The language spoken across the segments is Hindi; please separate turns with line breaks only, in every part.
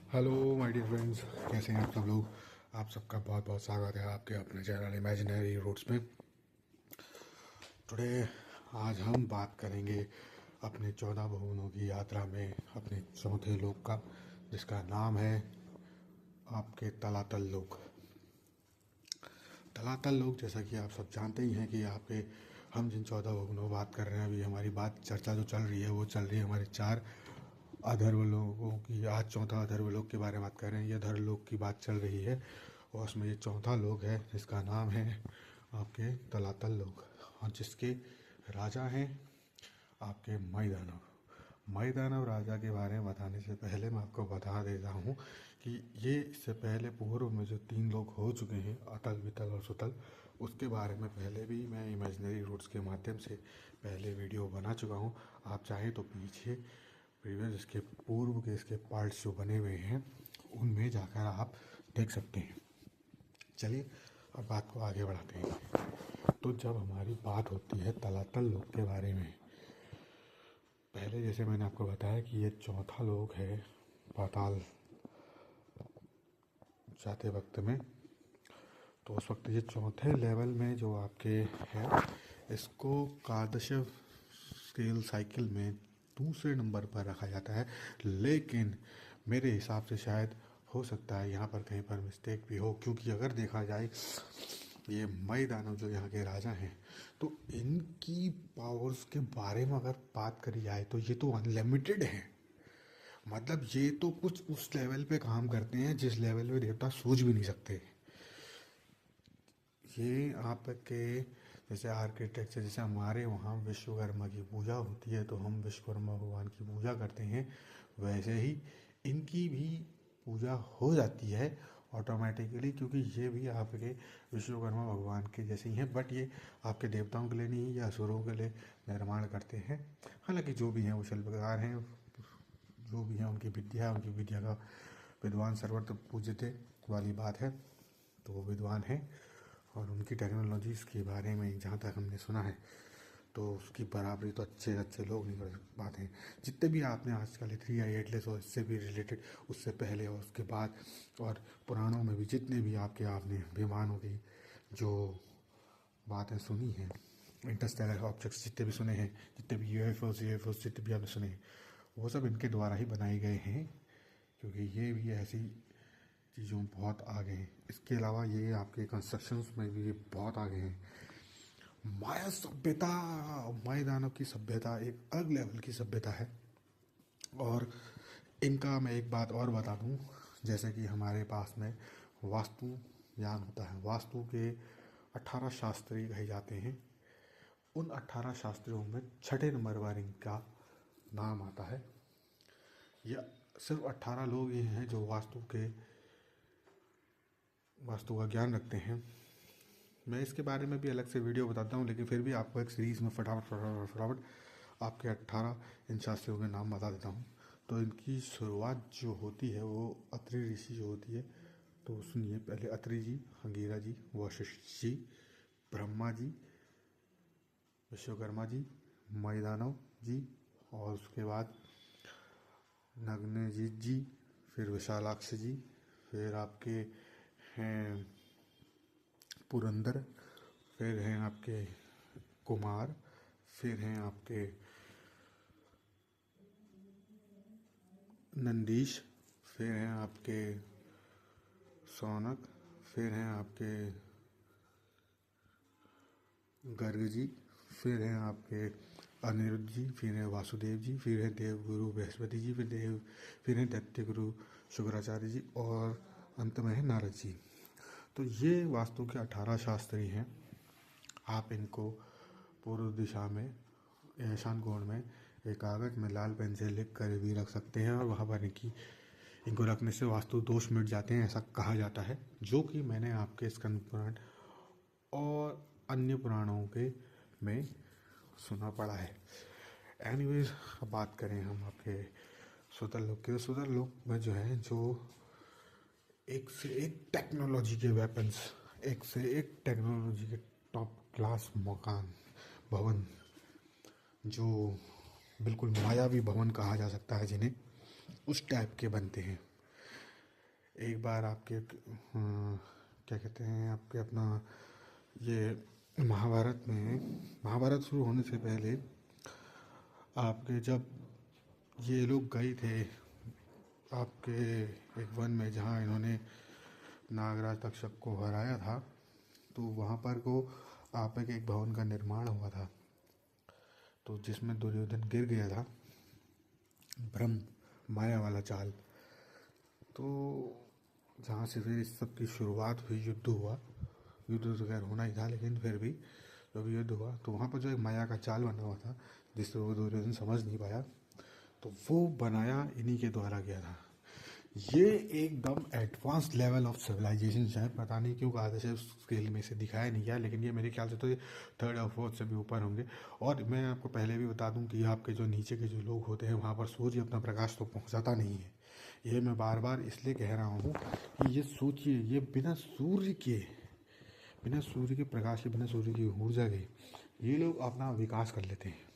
हेलो माय डियर फ्रेंड्स, कैसे हैं आप सब लोग। आप सबका बहुत बहुत स्वागत है आपके अपने चैनल इमेजिनरी रूट्स में। टुडे आज हम बात करेंगे अपने 14 भुवनों की यात्रा में अपने चौथे लोक का, जिसका नाम है आपके तलातल लोक। तलातल लोक, जैसा कि आप सब जानते ही हैं कि आपके हम जिन 14 भुवनों बात कर रहे हैं, अभी हमारी बात चर्चा जो चल रही है वो चल रही है हमारे 4 अधर्वलोकों की। आज चौथा अधर्वलोक के बारे में बात कर रहे हैं। ये अधर्वलोक की बात चल रही है और उसमें ये चौथा लोक है जिसका नाम है आपके तलातल लोक, और जिसके राजा हैं आपके मई दानव। मई दानव राजा के बारे में बताने से पहले मैं आपको बता देता हूँ कि ये इससे पहले पूर्व में जो 3 लोग हो चुके हैं, अतल वितल और सुतल, उसके बारे में पहले भी मैं इमेजिनरी रूट्स के माध्यम से पहले वीडियो बना चुका हूँ। आप चाहें तो पीछे प्रीवियस इसके पूर्व के इसके पार्ट्स जो बने हुए हैं उनमें जाकर आप देख सकते हैं। चलिए अब बात को आगे बढ़ाते हैं। तो जब हमारी बात होती है तलातल लोक के बारे में, पहले जैसे मैंने आपको बताया कि ये चौथा लोक है पाताल जाते वक्त में। तो उस वक्त ये चौथे लेवल में जो आपके है, इसको कार्दशव स्केल साइकिल में दूसरे नंबर पर रखा जाता है। लेकिन मेरे हिसाब से शायद हो सकता है यहाँ पर कहीं पर मिस्टेक भी हो, क्योंकि अगर देखा जाए ये मई दानव जो यहाँ के राजा हैं, तो इनकी पावर्स के बारे में अगर बात करी जाए तो ये तो अनलिमिटेड है। मतलब ये तो कुछ उस लेवल पे काम करते हैं जिस लेवल पे देवता सोच भी नहीं सकते। ये आपके जैसे आर्किटेक्चर, जैसे हमारे वहाँ विश्वकर्मा की पूजा होती है तो हम विश्वकर्मा भगवान की पूजा करते हैं, वैसे ही इनकी भी पूजा हो जाती है ऑटोमेटिकली, क्योंकि ये भी आपके विश्वकर्मा भगवान के जैसे ही हैं। बट ये आपके देवताओं के लिए नहीं, या असुरों के लिए निर्माण करते हैं। हालांकि जो भी हैं वो शिल्पकार हैं, जो भी हैं उनकी विद्या का विद्वान सर्वत्र पूज्यते वाली बात है। तो वो विद्वान हैं और उनकी टेक्नोलॉजीज़ के बारे में जहाँ तक हमने सुना है तो उसकी बराबरी तो अच्छे अच्छे लोग नहीं कर पाते हैं। जितने भी आपने आजकल 3 आई और इससे भी रिलेटेड, उससे पहले और उसके बाद, और पुराणों में भी जितने भी आपने विमानों की जो बातें सुनी हैं, इंटरस्टेलर ऑब्जेक्ट्स जितने भी सुने हैं, जितने भी यूएफओस जितने भी आपने सुने हैं, वो सब इनके द्वारा ही बनाए गए हैं, क्योंकि ये भी ऐसी चीज़ों में बहुत आगे हैं। इसके अलावा ये आपके कंस्ट्रक्शंस में भी बहुत आगे हैं। माया सभ्यता, माया दानव की सभ्यता एक अलग लेवल की सभ्यता है। और इनका मैं एक बात और बता दूं, जैसे कि हमारे पास में वास्तु ज्ञान होता है, वास्तु के 18 शास्त्री कहे जाते हैं। उन 18 शास्त्रियों में छठे नंबर पर इनका नाम आता है। यह सिर्फ 18 लोग ही हैं जो वास्तु का ज्ञान रखते हैं। मैं इसके बारे में भी अलग से वीडियो बताता हूँ, लेकिन फिर भी आपको एक सीरीज़ में फटाफट आपके 18 इन शास्त्रियों के नाम बता देता हूँ। तो इनकी शुरुआत जो होती है वो अत्रि ऋषि जो होती है, तो सुनिए पहले। अत्रि जी, अंगिरा जी, वशिष्ठ जी, ब्रह्मा जी, विश्वकर्मा जी, मैदानव जी, और उसके बाद नग्नजित जी, फिर विशालाक्ष जी, फिर आपके हैं पुरंदर, फिर हैं आपके कुमार, फिर हैं आपके नंदीश, फिर हैं आपके सौनक, फिर हैं आपके गर्ग जी, फिर हैं आपके अनिरुद्ध जी, फिर हैं वासुदेव जी, फिर हैं देवगुरु बृहस्पति जी, फिर हैं दैत्य गुरु शुक्राचार्य जी, और अंत में है नारद जी। तो ये वास्तु के 18 शास्त्री हैं। आप इनको पूर्व दिशा में ईशान कोण में एक कागज में लाल पेन से लिख कर भी रख सकते हैं, और वहाँ पर इनको रखने से वास्तु दोष मिट जाते हैं, ऐसा कहा जाता है, जो कि मैंने आपके स्कंद पुराण और अन्य पुराणों के में सुना पड़ा है। एनीवेज, अब बात करें हम आपके सुतल लोक के। सुतल लोक में जो है, जो एक से एक टेक्नोलॉजी के वेपन्स, एक से एक टेक्नोलॉजी के टॉप क्लास मकान, भवन, जो बिल्कुल मायावी भवन कहा जा सकता है जिन्हें, उस टाइप के बनते हैं। एक बार आपके क्या कहते हैं आपके अपना ये महाभारत शुरू होने से पहले आपके जब ये लोग गए थे आपके एक वन में जहाँ इन्होंने नागराज तक्षक को हराया था, तो वहाँ पर को आप एक भवन का निर्माण हुआ था, तो जिसमें दुर्योधन गिर गया था ब्रह्म माया वाला चाल। तो जहाँ से फिर इस सब की शुरुआत हुई, युद्ध हुआ। युद्ध तो खैर होना ही था, लेकिन फिर भी जब युद्ध हुआ तो वहाँ पर जो एक माया का चाल बना हुआ था जिससे वो दुर्योधन समझ नहीं पाया, तो वो बनाया इन्हीं के द्वारा गया था। ये एकदम एडवांस लेवल ऑफ सिविलाइजेशन है, पता नहीं क्यों आधे से स्केल में से दिखाया नहीं गया, लेकिन ये मेरे ख्याल से तो ये थर्ड और फोर्थ से भी ऊपर होंगे। और मैं आपको पहले भी बता दूं कि आपके जो नीचे के जो लोग होते हैं वहाँ पर सूर्य अपना प्रकाश तो पहुँचाता नहीं है। ये मैं बार बार इसलिए कह रहा हूँ कि ये सोचिए, ये बिना सूर्य के प्रकाश के, बिना सूर्य की ऊर्जा के ये लोग अपना विकास कर लेते हैं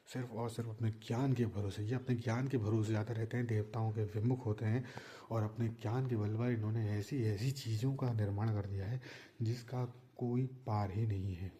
सिर्फ और सिर्फ अपने ज्ञान के भरोसे। ये अपने ज्ञान के भरोसे ज़्यादा रहते हैं, देवताओं के विमुख होते हैं, और अपने ज्ञान के बल पर इन्होंने ऐसी ऐसी चीज़ों का निर्माण कर दिया है जिसका कोई पार ही नहीं है।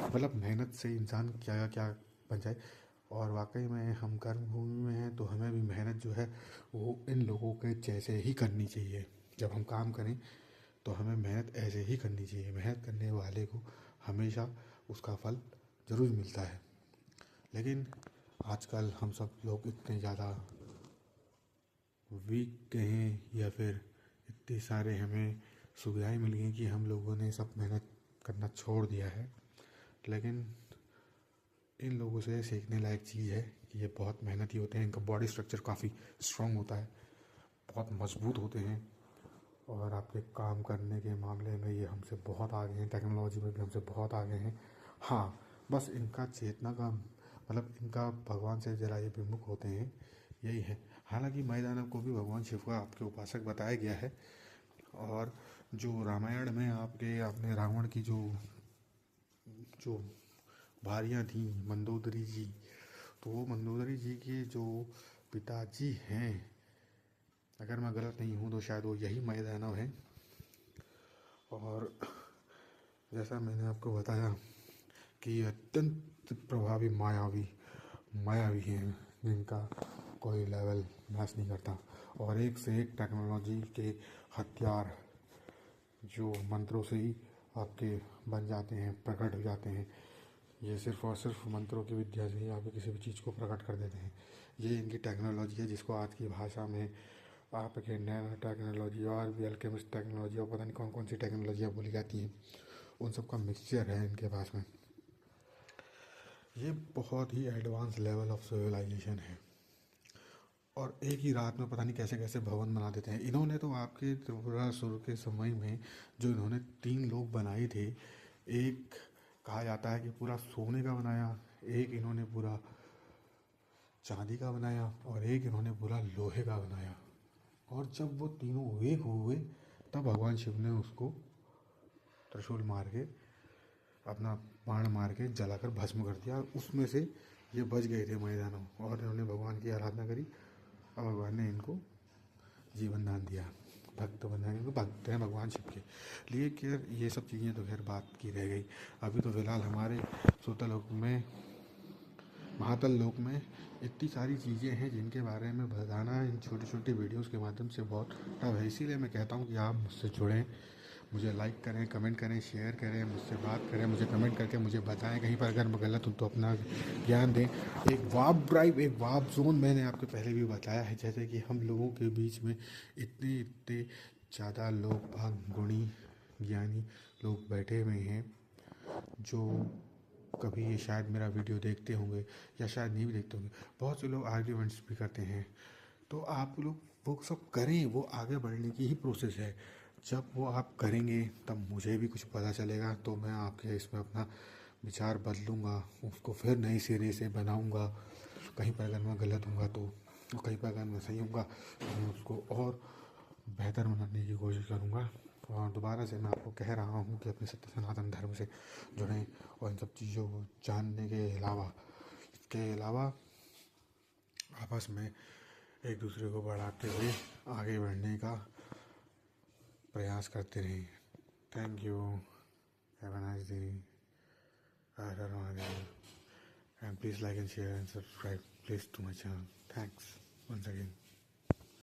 मतलब मेहनत से इंसान क्या क्या बन जाए। और वाकई में हम कर्म भूमि में हैं तो हमें भी मेहनत जो है वो इन लोगों के जैसे ही करनी चाहिए। जब हम काम करें तो हमें मेहनत ऐसे ही करनी चाहिए। मेहनत करने वाले को हमेशा उसका फल ज़रूर मिलता है। लेकिन आजकल हम सब लोग इतने ज़्यादा वीक कहें या फिर इतनी सारे हमें सुविधाएं मिल गई कि हम लोगों ने सब मेहनत करना छोड़ दिया है। लेकिन इन लोगों से सीखने लायक चीज़ है कि ये बहुत मेहनती होते हैं, इनका बॉडी स्ट्रक्चर काफ़ी स्ट्रांग होता है, बहुत मजबूत होते हैं, और आपके काम करने के मामले में ये हमसे बहुत आगे हैं, टेक्नोलॉजी में भी हमसे बहुत आगे हैं। हाँ, बस इनका चेतना का मतलब इनका भगवान से जरा ये विमुख होते हैं, यही है। हालांकि मैदानव को भी भगवान शिव का आपके उपासक बताया गया है। और जो रामायण में आपने रावण की जो जो भारियाँ थी मंदोदरी जी, तो वो मंदोदरी जी के जो पिताजी हैं, अगर मैं गलत नहीं हूँ तो शायद वो यही मैदानव हैं। और जैसा मैंने आपको बताया कि अत्यंत प्रभावी मायावी हैं जिनका कोई लेवल मैच नहीं करता, और एक से एक टेक्नोलॉजी के हथियार जो मंत्रों से ही आपके बन जाते हैं, प्रकट हो जाते हैं। ये सिर्फ और सिर्फ मंत्रों की विद्या से ही आप किसी भी चीज़ को प्रकट कर देते हैं। ये इनकी टेक्नोलॉजी है जिसको आज की भाषा में आपके नैनो टेक्नोलॉजी और भी अल्केमिस्ट टेक्नोलॉजी और पता नहीं कौन कौन सी टेक्नोलॉजियाँ बोली जाती हैं, उन सब का मिक्सचर है इनके पास में। ये बहुत ही एडवांस लेवल ऑफ सिविलाइजेशन है, और एक ही रात में पता नहीं कैसे कैसे भवन बना देते हैं। इन्होंने तो आपके त्रिपुरासुर के समय में जो इन्होंने 3 लोग बनाए थे, एक कहा जाता है कि पूरा सोने का बनाया, एक इन्होंने पूरा चांदी का बनाया, और एक इन्होंने पूरा लोहे का बनाया। और जब वो तीनों एक हुए तब भगवान शिव ने उसको त्रिशूल मार के अपना बाण मार के जलाकर भस्म कर दिया, और उसमें से ये बच गए थे मैदानों, और इन्होंने भगवान की आराधना करी और भगवान ने इनको जीवन दान दिया। भक्त बनाए, इनको भक्त हैं भगवान शिव के लिए। खैर ये सब चीज़ें तो खैर बात की रह गई। अभी तो फिलहाल हमारे सुतलोक में, महातल लोक में इतनी सारी चीज़ें हैं जिनके बारे में बताना इन छोटी छोटी वीडियोस के माध्यम से बहुत टफ है। इसीलिए मैं कहता हूँ कि आप मुझसे जुड़ें, मुझे लाइक करें, कमेंट करें, शेयर करें, मुझसे बात करें, मुझे कमेंट करके मुझे बताएं। कहीं पर अगर मैं गलत हूँ तो अपना ज्ञान दें। एक वार्प ड्राइव, एक वार्प जोन मैंने आपको पहले भी बताया है, जैसे कि हम लोगों के बीच में इतने इतने ज़्यादा लोग गुणी ज्ञानी लोग बैठे हुए हैं जो कभी ये शायद मेरा वीडियो देखते होंगे या शायद नहीं भी देखते होंगे। बहुत से लोग आर्ग्यूमेंट्स भी करते हैं, तो आप लोग वो सब करें, वो आगे बढ़ने की ही प्रोसेस है। जब वो आप करेंगे तब मुझे भी कुछ पता चलेगा, तो मैं आपके इसमें अपना विचार बदलूँगा, उसको फिर नए सिरे से बनाऊँगा। कहीं पर अगर मैं गलत हूँगा तो, और कहीं पर अगर मैं सही हूँगा तो मैं उसको और बेहतर बनाने की कोशिश करूँगा। और दोबारा से मैं आपको कह रहा हूँ कि अपने सत्य सनातन धर्म से जुड़ें, और इन सब चीज़ों को जानने के अलावा, इसके अलावा आपस में एक दूसरे को बढ़ाते हुए आगे बढ़ने का प्रयास करते रहें। Thank you, have a nice day, her her Mahadev, and please like and share and subscribe please to my channel. Thanks once again.